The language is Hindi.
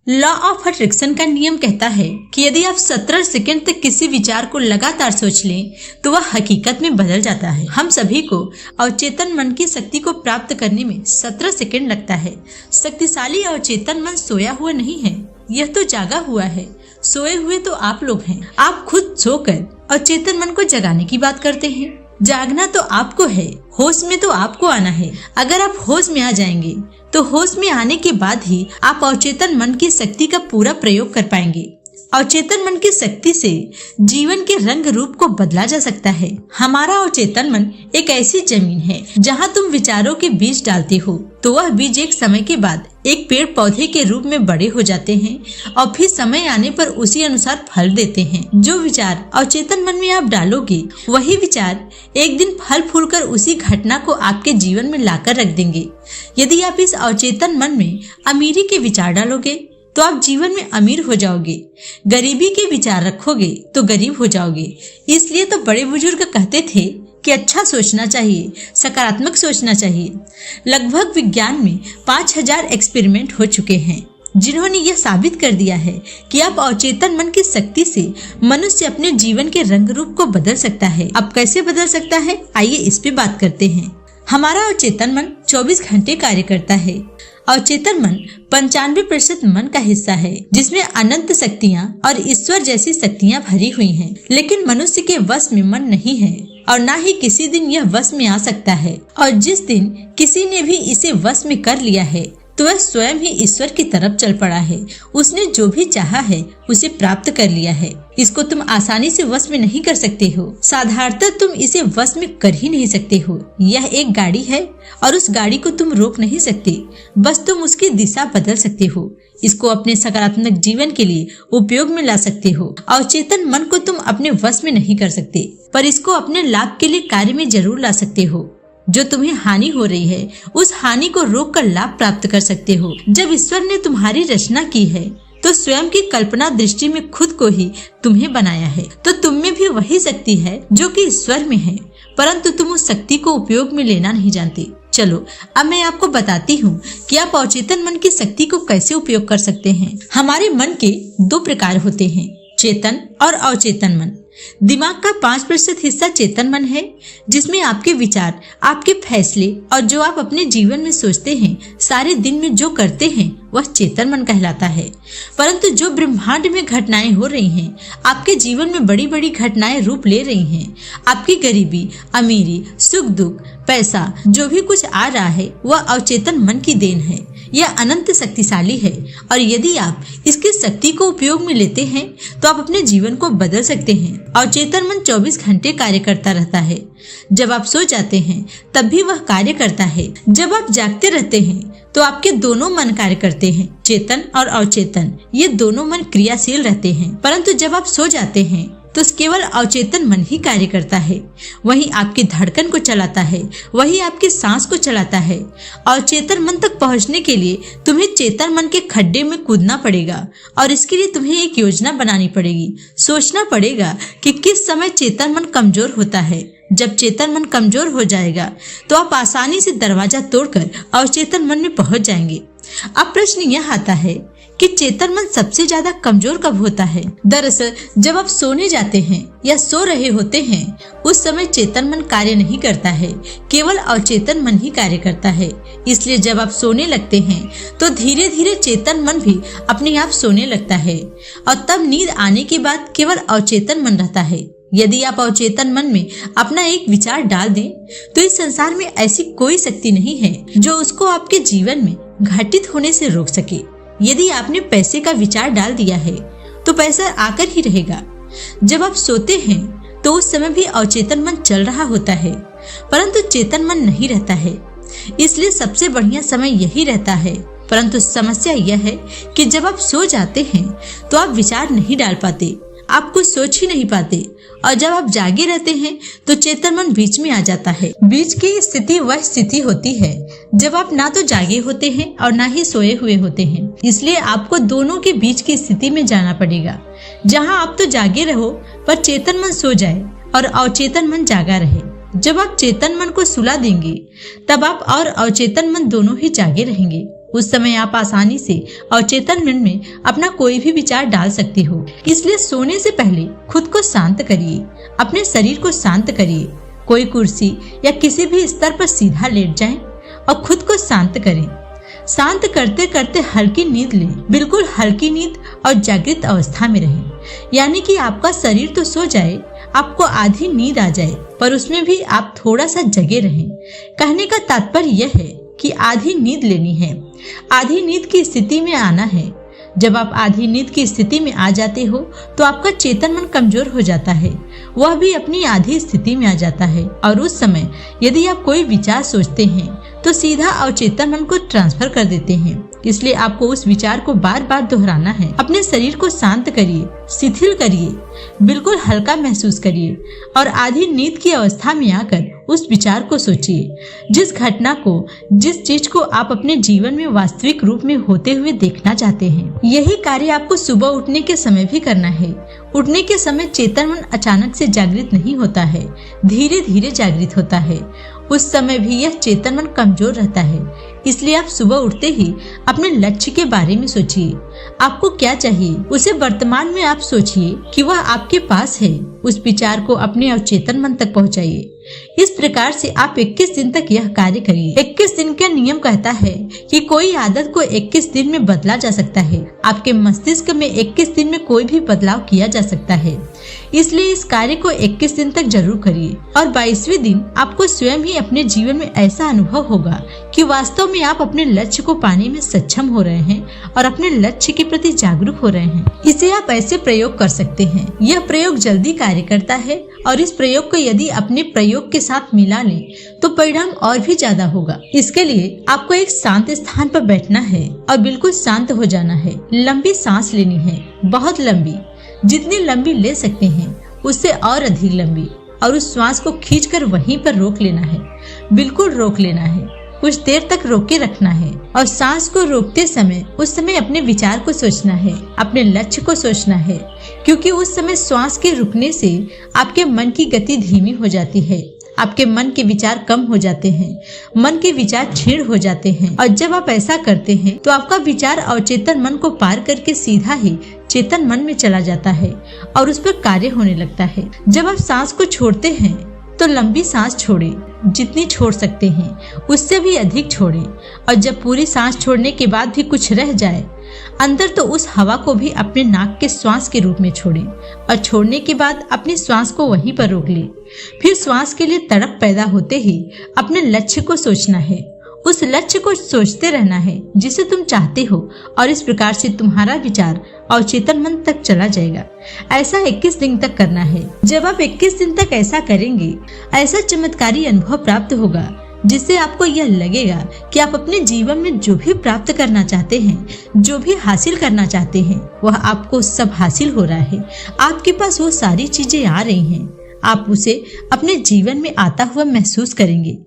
लॉ ऑफ अट्रैक्शन का नियम कहता है कि यदि आप 17 सेकंड तक किसी विचार को लगातार सोच लें तो वह हकीकत में बदल जाता है। हम सभी को अवचेतन मन की शक्ति को प्राप्त करने में 17 सेकंड लगता है। शक्तिशाली अवचेतन मन सोया हुआ नहीं है, यह तो जागा हुआ है। सोए हुए तो आप लोग हैं। आप खुद सोकर अवचेतन मन को जगाने की बात करते हैं। जागना तो आपको है, होश में तो आपको आना है। अगर आप होश में आ जाएंगे तो होश में आने के बाद ही आप अवचेतन मन की शक्ति का पूरा प्रयोग कर पाएंगे। अवचेतन मन की शक्ति से जीवन के रंग रूप को बदला जा सकता है। हमारा अवचेतन मन एक ऐसी जमीन है जहां तुम विचारों के बीज डालते हो तो वह बीज एक समय के बाद एक पेड़ पौधे के रूप में बड़े हो जाते हैं और फिर समय आने पर उसी अनुसार फल देते हैं। जो विचार अवचेतन मन में आप डालोगे वही विचार एक दिन फल फूलकर उसी घटना को आपके जीवन में लाकर रख देंगे। यदि आप इस अवचेतन मन में अमीरी के विचार डालोगे तो आप जीवन में अमीर हो जाओगे। गरीबी के विचार रखोगे तो गरीब हो जाओगे। इसलिए तो बड़े बुजुर्ग कहते थे कि अच्छा सोचना चाहिए, सकारात्मक सोचना चाहिए। लगभग विज्ञान में 5000 एक्सपेरिमेंट हो चुके हैं जिन्होंने यह साबित कर दिया है कि आप अवचेतन मन की शक्ति से मनुष्य अपने जीवन के रंग रूप को बदल सकता है। अब कैसे बदल सकता है, आइए इस पे बात करते हैं। हमारा अवचेतन मन 24 घंटे कार्य करता है। अवचेतन मन 95% मन का हिस्सा है जिसमें अनंत शक्तियाँ और ईश्वर जैसी शक्तियाँ भरी हुई हैं। लेकिन मनुष्य के वश में मन नहीं है और ना ही किसी दिन यह वश में आ सकता है। और जिस दिन किसी ने भी इसे वश में कर लिया है तो वह स्वयं ही ईश्वर की तरफ चल पड़ा है। उसने जो भी चाहा है उसे प्राप्त कर लिया है। इसको तुम आसानी से वश में नहीं कर सकते हो। साधारणतः तुम इसे वश में कर ही नहीं सकते हो। यह एक गाड़ी है और उस गाड़ी को तुम रोक नहीं सकते, बस तुम उसकी दिशा बदल सकते हो। इसको अपने सकारात्मक जीवन के लिए उपयोग में ला सकते हो। अवचेतन मन को तुम अपने वश में नहीं कर सकते, पर इसको अपने लाभ के लिए कार्य में जरूर ला सकते हो। जो तुम्हें हानि हो रही है उस हानि को रोक कर लाभ प्राप्त कर सकते हो। जब ईश्वर ने तुम्हारी रचना की है तो स्वयं की कल्पना दृष्टि में खुद को ही तुम्हें बनाया है। तो तुम में भी वही शक्ति है जो कि ईश्वर में है, परंतु तुम उस शक्ति को उपयोग में लेना नहीं जानते। चलो अब मैं आपको बताती हूँ कि आप अवचेतन मन की शक्ति को कैसे उपयोग कर सकते हैं। हमारे मन के 2 प्रकार होते हैं, चेतन और अवचेतन मन। दिमाग का 5% हिस्सा चेतन मन है जिसमें आपके विचार, आपके फैसले और जो आप अपने जीवन में सोचते हैं, सारे दिन में जो करते हैं वह चेतन मन कहलाता है। परंतु जो ब्रह्मांड में घटनाएं हो रही हैं, आपके जीवन में बड़ी बड़ी घटनाएं रूप ले रही हैं, आपकी गरीबी, अमीरी, सुख दुख, पैसा, जो भी कुछ आ रहा है वह अवचेतन मन की देन है। यह अनंत शक्तिशाली है और यदि आप इसकी शक्ति को उपयोग में लेते हैं तो आप अपने जीवन को बदल सकते हैं। अवचेतन मन 24 घंटे कार्य करता रहता है। जब आप सो जाते हैं तब भी वह कार्य करता है। जब आप जागते रहते हैं तो आपके दोनों मन कार्य करते हैं, चेतन और अवचेतन। ये दोनों मन क्रियाशील रहते हैं। परंतु जब आप सो जाते हैं तो केवल अवचेतन मन ही कार्य करता है। वही आपकी धड़कन को चलाता है, वही आपकी सांस को चलाता है। अवचेतन मन तक पहुंचने के लिए तुम्हें चेतन मन के खड्डे में कूदना पड़ेगा और इसके लिए तुम्हें एक योजना बनानी पड़ेगी। सोचना पड़ेगा कि किस समय चेतन मन कमजोर होता है। जब चेतन मन कमजोर हो जाएगा तो आप आसानी से दरवाजा तोड़कर अवचेतन मन में पहुंच जाएंगे। अब प्रश्न यह आता है कि चेतन मन सबसे ज्यादा कमजोर कब होता है। दरअसल जब आप सोने जाते हैं या सो रहे होते हैं उस समय चेतन मन कार्य नहीं करता है, केवल अवचेतन मन ही कार्य करता है। इसलिए जब आप सोने लगते हैं तो धीरे धीरे चेतन मन भी अपने आप सोने लगता है और तब नींद आने के बाद केवल अवचेतन मन रहता है। यदि आप अवचेतन मन में अपना एक विचार डाल दें तो इस संसार में ऐसी कोई शक्ति नहीं है जो उसको आपके जीवन में घटित होने से रोक सके। यदि आपने पैसे का विचार डाल दिया है तो पैसा आकर ही रहेगा। जब आप सोते हैं तो उस समय भी अवचेतन मन चल रहा होता है, परंतु चेतन मन नहीं रहता है। इसलिए सबसे बढ़िया समय यही रहता है। परंतु समस्या यह है कि जब आप सो जाते हैं तो आप विचार नहीं डाल पाते, आप कुछ सोच ही नहीं पाते। और जब आप जागे रहते हैं तो चेतन मन बीच में आ जाता है। बीच की स्थिति वह स्थिति होती है जब आप ना तो जागे होते हैं और ना ही सोए हुए होते हैं। इसलिए आपको दोनों के बीच की स्थिति में जाना पड़ेगा, जहां आप तो जागे रहो पर चेतन मन सो जाए और अवचेतन मन जागा रहे। जब आप चेतन मन को सुला देंगे तब आप और अवचेतन मन दोनों ही जागे रहेंगे। उस समय आप आसानी से अवचेतन मन में अपना कोई भी विचार डाल सकते हो। इसलिए सोने से पहले खुद को शांत करिए, अपने शरीर को शांत करिए। कोई कुर्सी या किसी भी स्तर पर सीधा लेट जाएं और खुद को शांत करें। शांत करते करते हल्की नींद लें, बिल्कुल हल्की नींद और जागृत अवस्था में रहें। यानी कि आपका शरीर तो सो जाए, आपको आधी नींद आ जाए, पर उसमें भी आप थोड़ा सा जगे रहें। कहने का तात्पर्य यह है कि आधी नींद लेनी है, आधी नींद की स्थिति में आना है। जब आप आधी नींद की स्थिति में आ जाते हो तो आपका चेतन मन कमजोर हो जाता है, वह भी अपनी आधी स्थिति में आ जाता है। और उस समय यदि आप कोई विचार सोचते हैं तो सीधा अवचेतन मन को ट्रांसफर कर देते हैं। इसलिए आपको उस विचार को बार बार दोहराना है। अपने शरीर को शांत करिए, शिथिल करिए, बिल्कुल हल्का महसूस करिए और आधी नींद की अवस्था में आकर उस विचार को सोचिए, जिस घटना को, जिस चीज को आप अपने जीवन में वास्तविक रूप में होते हुए देखना चाहते हैं। यही कार्य आपको सुबह उठने के समय भी करना है। उठने के समय चेतन मन अचानक से जागृत नहीं होता है, धीरे धीरे जागृत होता है। उस समय भी यह चेतन मन कमजोर रहता है। इसलिए आप सुबह उठते ही अपने लक्ष्य के बारे में सोचिए। आपको क्या चाहिए उसे वर्तमान में आप सोचिए कि वह आपके पास है। उस विचार को अपने अवचेतन मन तक पहुंचाइए। इस प्रकार से आप 21 दिन तक यह कार्य करिए। 21 दिन का नियम कहता है कि कोई आदत को 21 दिन में बदला जा सकता है। आपके मस्तिष्क में 21 दिन में कोई भी बदलाव किया जा सकता है। इसलिए इस कार्य को 21 दिन तक जरूर करिए और 22वें दिन आपको स्वयं ही अपने जीवन में ऐसा अनुभव होगा कि वास्तव में आप अपने लक्ष्य को पाने में सक्षम हो रहे हैं और अपने लक्ष्य के प्रति जागरूक हो रहे हैं। इसे आप ऐसे प्रयोग कर सकते हैं। यह प्रयोग जल्दी कार्य करता है और इस प्रयोग को यदि अपने प्रयोग के साथ मिला लें तो परिणाम और भी ज्यादा होगा। इसके लिए आपको एक शांत स्थान पर बैठना है और बिल्कुल शांत हो जाना है। लंबी सांस लेनी है, बहुत लंबी, जितनी लंबी ले सकते हैं उससे और अधिक लंबी, और उस श्वास को खींचकर वहीं पर रोक लेना है, बिल्कुल रोक लेना है। कुछ देर तक रोके रखना है और सांस को रोकते समय उस समय अपने विचार को सोचना है, अपने लक्ष्य को सोचना है, क्योंकि उस समय श्वास के रुकने से आपके मन की गति धीमी हो जाती है, आपके मन के विचार कम हो जाते हैं, मन के विचार क्षीण हो जाते हैं। और जब आप ऐसा करते हैं तो आपका विचार अवचेतन मन को पार करके सीधा ही चेतन मन में चला जाता है और उस पर कार्य होने लगता है। जब आप सांस को छोड़ते हैं तो लंबी सांस छोड़ें, जितनी छोड़ सकते हैं उससे भी अधिक छोड़ें। और जब पूरी सांस छोड़ने के बाद भी कुछ रह जाए अंदर तो उस हवा को भी अपने नाक के श्वास के रूप में छोड़ें और छोड़ने के बाद अपनी श्वास को वहीं पर रोक लें। फिर श्वास के लिए तड़प पैदा होते ही अपने लक्ष्य को सोचना है, उस लक्ष्य को सोचते रहना है जिसे तुम चाहते हो, और इस प्रकार से तुम्हारा विचार अवचेतन मन तक चला जाएगा। ऐसा 21 दिन तक करना है। जब आप 21 दिन तक ऐसा करेंगे, ऐसा चमत्कारी अनुभव प्राप्त होगा जिससे आपको यह लगेगा कि आप अपने जीवन में जो भी प्राप्त करना चाहते हैं, जो भी हासिल करना चाहते हैं, वह आपको सब हासिल हो रहा है। आपके पास वो सारी चीजें आ रही हैं, आप उसे अपने जीवन में आता हुआ महसूस करेंगे।